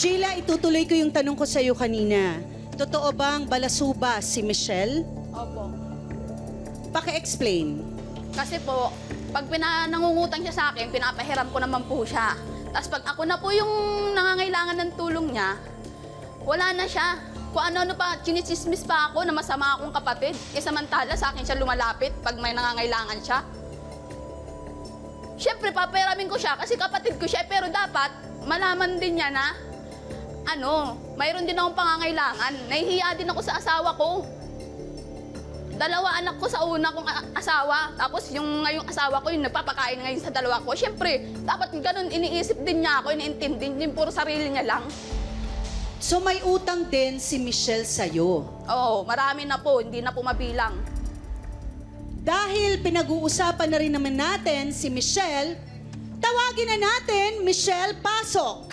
Sheila, itutuloy ko yung tanong ko sa iyo kanina. Totoo bang balasuba si Michelle? Opo. Paki-explain. Kasi po, pag nangungutang siya sa akin, pinapahiram ko naman po siya. Tapos pag ako na po yung nangangailangan ng tulong niya, wala na siya. Kung ano-ano pa, chinichismis pa ako na masama akong kapatid. Samantala sa akin siya lumalapit pag may nangangailangan siya. Siyempre, papahiramin ko siya kasi kapatid ko siya. Pero dapat, malaman din niya na, mayroon din akong pangangailangan. Nahihiya din ako sa asawa ko. 2 anak ko sa una kong asawa. Tapos yung ngayong asawa ko, yung nagpapakain ngayon sa 2 ko. Siyempre, dapat ganun, iniisip din niya ako, iniintindi, hindi puro sarili niya lang. So may utang din si Michelle sa'yo. Oo, marami na po, hindi na po mabilang. Dahil pinag-uusapan na rin naman natin si Michelle, tawagin na natin Michelle Pasok.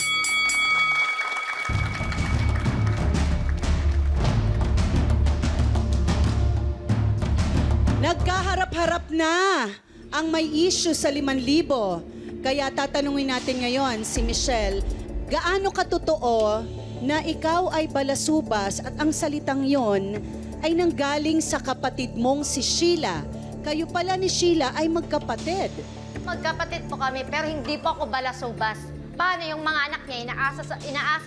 Nagkaharap-harap na ang may issue sa 5,000. Kaya tatanungin natin ngayon si Michelle, gaano katotoo na ikaw ay balasubas at ang salitang yon ay nanggaling sa kapatid mong si Sheila. Kayo pala ni Sheila ay magkapatid. Magkapatid po kami, pero hindi po ako balasubas. Paano yung mga anak niya, inaasa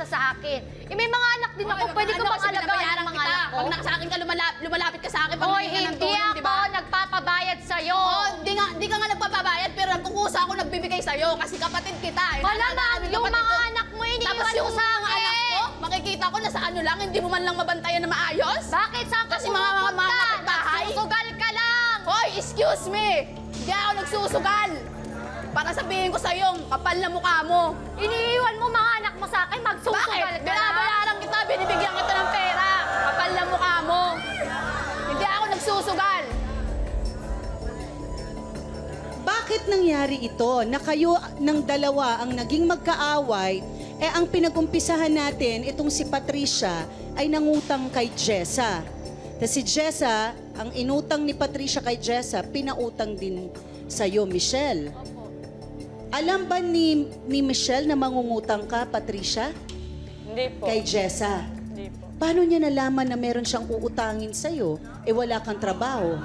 sa akin? May mga anak din ako, pwede ko bang alagaan ang mga anak ko? Pag sa akin ka, lumalapit ka sa akin pag Hoy, humingi ka ng hindi tulong, ako di ba? nagpapabayad sa'yo. Oo, di ka nga nagpapabayad, pero nagkukusa ako nagbibigay sa'yo kasi kapatid kita. Malamang yung mga anak mo, Tapos iniiwan mo yung sa mga akin. anak ko, makikita ko na sa lang, hindi mo man lang mabantayan na maayos. Bakit saan ka Kasi mga pumupunta? kapitbahay. Nagsusugal ka lang. Hoy, excuse me! Hindi ako nagsusugal. Para sabihin ko sa'yo, kapal na mukha mo. Iniiwan mo mga anak mo sa akin, magsusugal Bakit? ka lang. Binabayaran kita, binibigyan kita ng pera. Kapal na mukha mo. Hindi ako nagsusugal. Bakit nangyari ito na kayo ng dalawa ang naging magkaaway, ang pinagumpisahan natin, itong si Patricia, ay nangutang kay Jessa. Tapos si Jessa, ang inutang ni Patricia kay Jessa, pinautang din sa'yo, Michelle. Alam ba ni Michelle na mangungutang ka, Patricia? Hindi po. Kay Jessa? Hindi po. Paano niya nalaman na meron siyang uutangin sa'yo? Wala kang trabaho.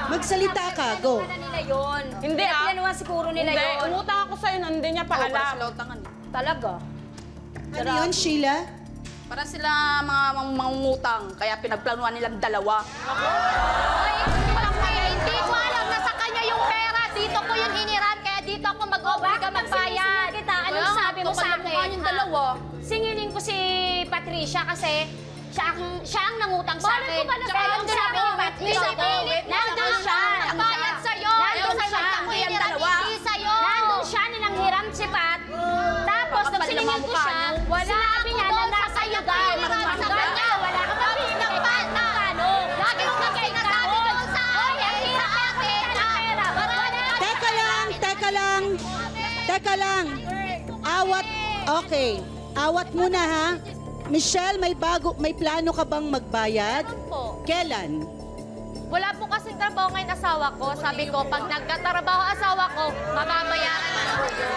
Magsalita ka, go. Pinagplanuhan nila yun. Hindi, ah. Pinagplanuhan siguro nila Hindi, yun. umutang ako sa'yo, hindi niya pa Para alam. sila utangan. Talaga? Ano yun, Sheila? Para sila mga mangungutang, kaya pinagplanuhan nilang 2. Ay, hindi ko alam na sa kanya yung pera. Dito ko yun hiniram, kaya dito ako mag-obliga magbayad. Anong sabi mo sa akin? Yung 2. Singilin ko si Patricia kasi siya ang nangutang sa akin. ko ba na Tsaka sa'yo? yung sabi ni Patricia, Pinipilit mo nandun naman siya. siya. Nagbayad sa'yo. Ayaw Nandun sa'yo, siya. magtanggi ang 2. Hindi sa'yo. Nandun siya, ninanghiram si Pat. Tapos, nung siningil ko siya, sinabi niya na nasa iyo daw. Marunong niya, wala ka pa binigay kahit ng kano. Lagi mong magkainasabi doon sa akin. Ang hirap natin ng pera. Teka lang. Okay. Awat muna ha. Michelle, may plano ka bang magbayad? Po. Kailan? Wala po kasing trabaho ngayon asawa ko. Sabi ko, pag nagkatrabaho asawa ko, mababayaran na po yun.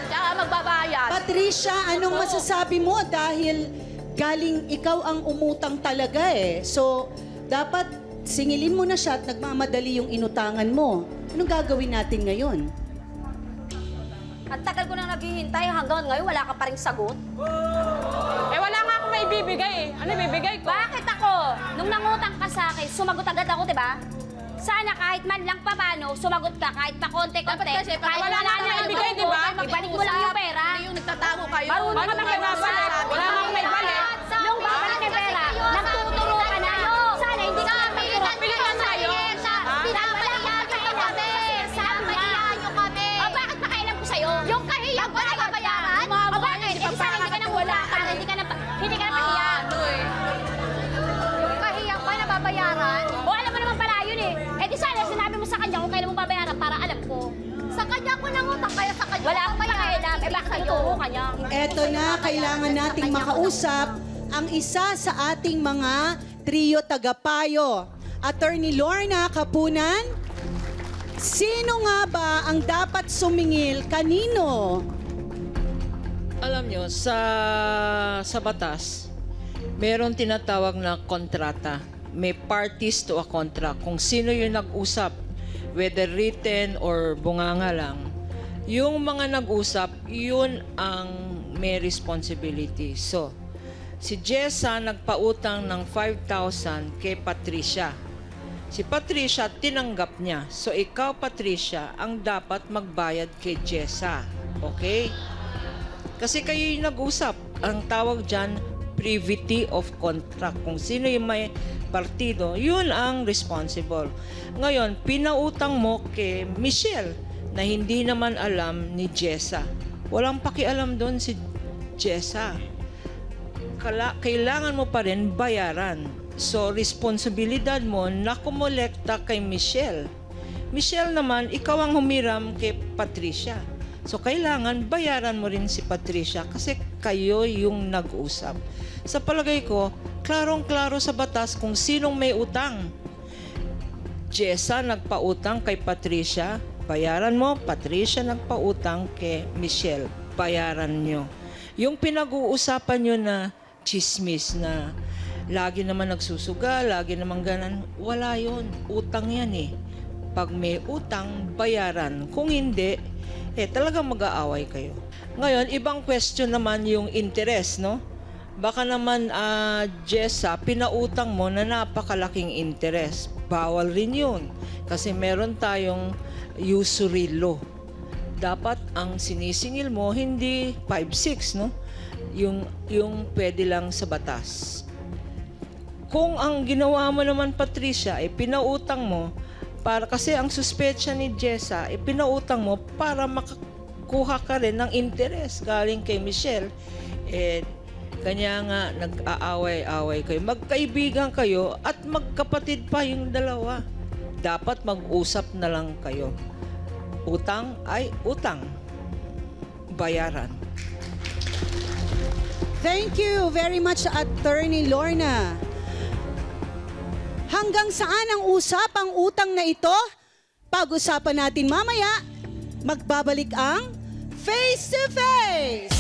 Tsaka magbabayad. Patricia, anong masasabi mo dahil galing ikaw ang umutang talaga So, dapat singilin mo na siya at nagmamadali yung inutangan mo. Anong gagawin natin ngayon? Ang tagal ko nang naghihintay hanggang ngayon, wala ka pa rin sagot. Wala nga akong maibibigay eh. Ano ibibigay ko? Bakit ako? Nung nangutang ka sa akin, sumagot agad ako, di ba? Sana kahit man lang paano, sumagot ka kahit pa konti-konti. Dapat kasi, kahit wala wala na na tayong ibigay, di ba? Ibalik mo lang yung pera. Hindi yung nagtatago kayo. Marunong Ano ka na mag-usap. binabalik? Wala nang may balik. Nung babalik yung pera, nagtuturo ka na. Sana hindi ka na magturo. Pilihan sa'yo. Pinapalihan ka kami. Pinapalihan nyo kami. Bakit pakialam ko sa'yo? Yung kahiyang ko na babayaran? O bakit? Eh, sana hindi ka na wala ka. Hindi ka na pahiya. Yung kahiyang ko na babayaran? O alam mo naman pala yun eh. Eh di sana sinabi mo sa kanya kung kailan mo babayaran para alam ko. Sa kanya ko nangutang, kaya sa kanya wala akong pakialam. Eh bakit nagturo ka niya? Eto na, kailangan nating makausap ang isa sa ating mga trio tagapayo. Attorney Lorna Kapunan, sino nga ba ang dapat sumingil kanino? Alam nyo, sa batas, meron tinatawag na kontrata. May parties to a contract. Kung sino yung nag-usap, whether written or bunganga lang, yung mga nag-usap, yun ang may responsibility. So, si Jessa nagpautang ng 5,000 kay Patricia. Si Patricia, tinanggap niya. So, ikaw, Patricia, ang dapat magbayad kay Jessa. Okay? Kasi kayo yung nag-usap. Ang tawag dyan, privity of contract. Kung sino yung may partido, yun ang responsible. Ngayon, pinautang mo kay Michelle na hindi naman alam ni Jessa. Walang pakialam doon si Jessa. Kailangan mo pa rin bayaran. So, responsibilidad mo na kumolekta kay Michelle. Michelle naman, ikaw ang humiram kay Patricia. So, kailangan bayaran mo rin si Patricia kasi kayo yung nag-usap. Sa palagay ko, klarong-klaro sa batas kung sinong may utang. Jessa nagpautang kay Patricia, bayaran mo. Patricia nagpautang kay Michelle, bayaran nyo. Yung pinag-uusapan nyo na chismis na lagi naman nagsusuga, lagi naman ganan, wala yon. Utang yan eh. Pag may utang, bayaran. Kung hindi, talagang mag-aaway kayo. Ngayon, ibang question naman yung interest, no? Baka naman, Jessa, pinautang mo na napakalaking interest. Bawal rin yun. Kasi meron tayong usury law. Dapat ang sinisingil mo, hindi 5-6, no? Yung pwede lang sa batas. Kung ang ginawa mo naman, Patricia, ay pinautang mo, kasi ang suspetsya ni Jessa, pinautang mo para makakuha ka rin ng interest galing kay Michelle. Kanya nga nag-aaway-aaway kayo. Magkaibigan kayo at magkapatid pa yung dalawa. Dapat mag-usap na lang kayo. Utang ay utang. Bayaran. Thank you very much, Attorney Lorna. Hanggang saan ang usapang utang na ito? Pag-usapan natin mamaya, magbabalik ang Face to Face!